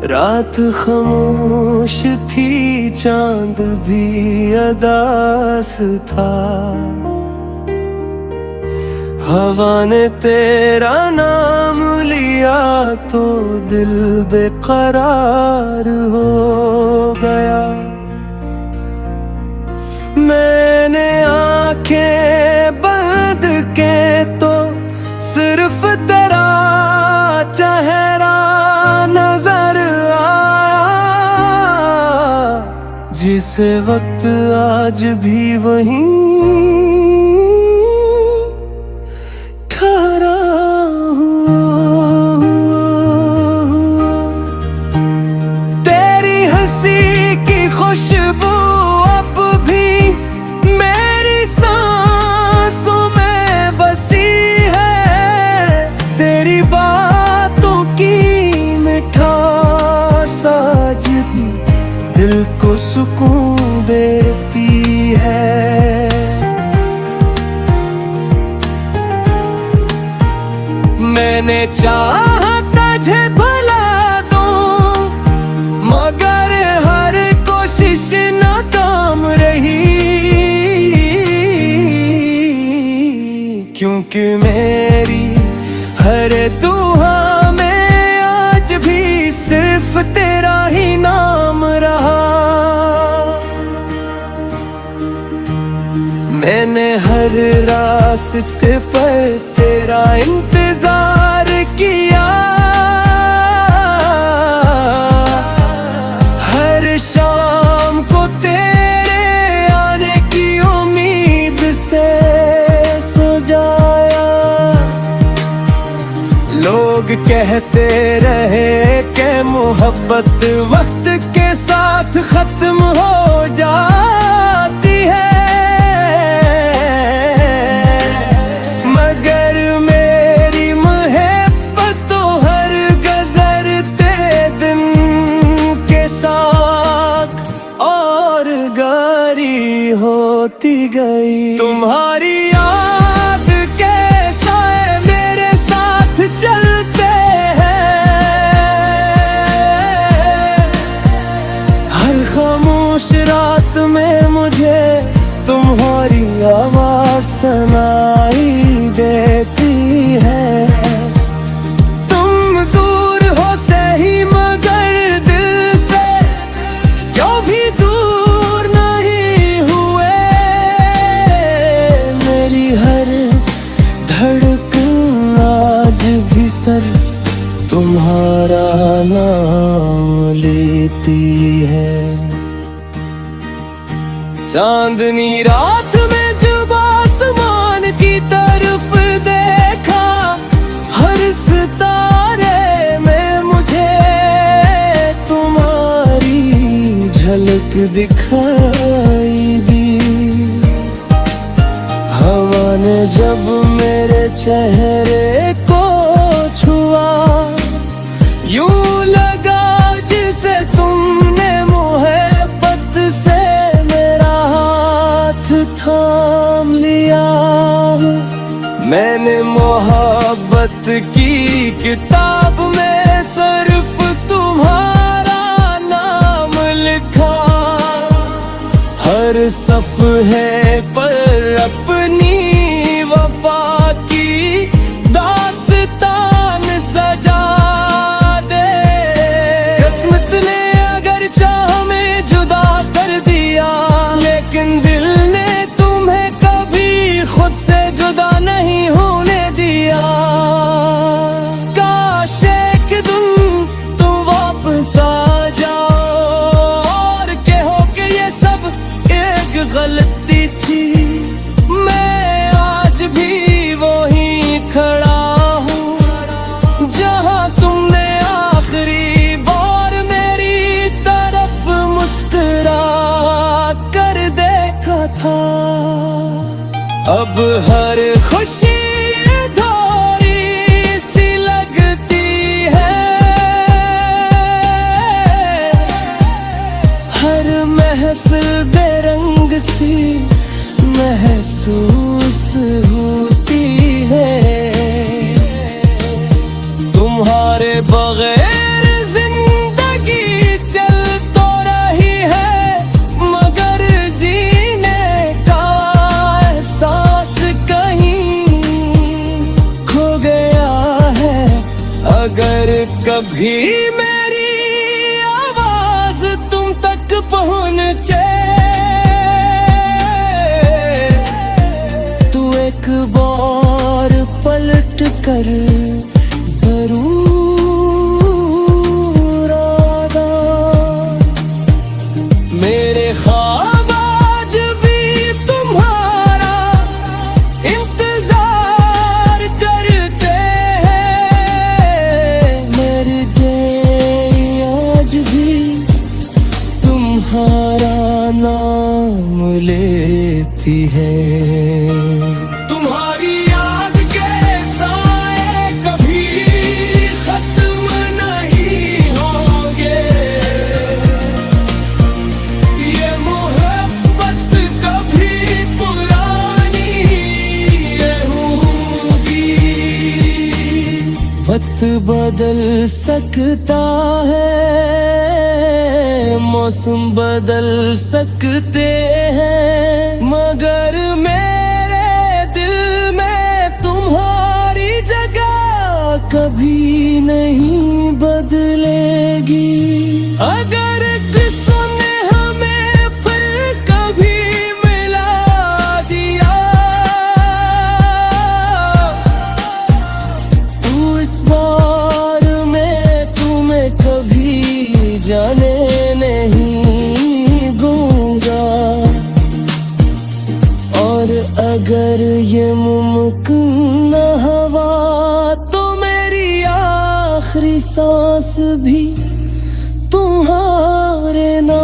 रात खामोश थी, चांद भी अदास था। हवा ने तेरा नाम लिया तो दिल बेकरार हो गया। मैंने आंखें बंद के तो सिर्फ तेरा चेहरा नजर आया। जिस वक्त आज भी वहीं ठहरा हूँ। तेरी हंसी की खुशबू अब भी मेरी सांसों में बसी है। तेरी बातों की मिठास आज भी दिल को सुकून देती है। मैंने चाहा तुझे भुला दूं, मगर हर कोशिश नाकाम रही। क्योंकि मेरी हर दुआ में आज भी सिर्फ तेरा ही नाम रहा। मैंने हर रास्ते पर तेरा इंतजार किया। हर शाम को तेरे आने की उम्मीद से सो जाया। लोग कहते रहे कि मोहब्बत वक्त के साथ खत्म हो जाती है, मगर मेरी मोहब्बत तो हर गुजरते दिन के साथ और गहरी होती गई। तुम्हारी याद के साए मेरे साथ चलते हैं। हर खामोश रात में मुझे तुम्हारी आवाज सुनाई देती है। तुम दूर हो सही मगर दिल से क्यों भी दूर नहीं हुए। मेरी हर धड़कन आज भी सिर्फ तुम्हारा नाम लेती है। चांदनी रात में जब आसमान की तरफ देखा, हर सितारे में मुझे तुम्हारी झलक दिखाई दी। हवा ने जब मेरे चेहरे को छुआ, यूं लगा जिसे तुमने मोहब्बत से मेरा हाथ थाम लिया। मैंने मोहब्बत की किताब में सिर्फ तुम्हारा नाम लिखा। हर सफ़हे पर अपनी वफा की दास्तान सजा दे। किस्मत ने अगर चाह में जुदा कर दिया, लेकिन दिल ने तुम्हें कभी खुद से जुदा नहीं होने दिया। काश एक दिन तुम वापस आ जाओ और कहो कि ये सब एक गलती थी। मैं आज भी वहीं खड़ा हूँ जहाँ तुमने आखिरी बार मेरी तरफ मुस्कुरा कर देखा था। अब हर खुशी अधूरी सी लगती है। हर महफिल बेरंग सी महसूस होती है। तुम्हारे बगैर जिंदगी कभी मेरी आवाज तुम तक पहुंचे तू एक बार पलट कर जरूर आना। मेरे ख्वाब आज भी तुम्हारा इंतजार करते हैं, मर गए आज भी तुम्हारा नाम लेती है। तुम्हारी याद के साए कभी खत्म नहीं होंगे, ये मोहब्बत कभी पुरानी होगी। वक्त बदल सकता है, मौसम बदल सकते हैं, मगर मेरे दिल में तुम्हारी जगह कभी नहीं बदलेगी। अगर किसी ने हमें फिर कभी मिला दिया तू इस बार में तुम्हें कभी जाने नहीं दूंगा। और अगर ये मुमकिन न हुआ तो मेरी आखिरी सांस भी तुम्हारे नाम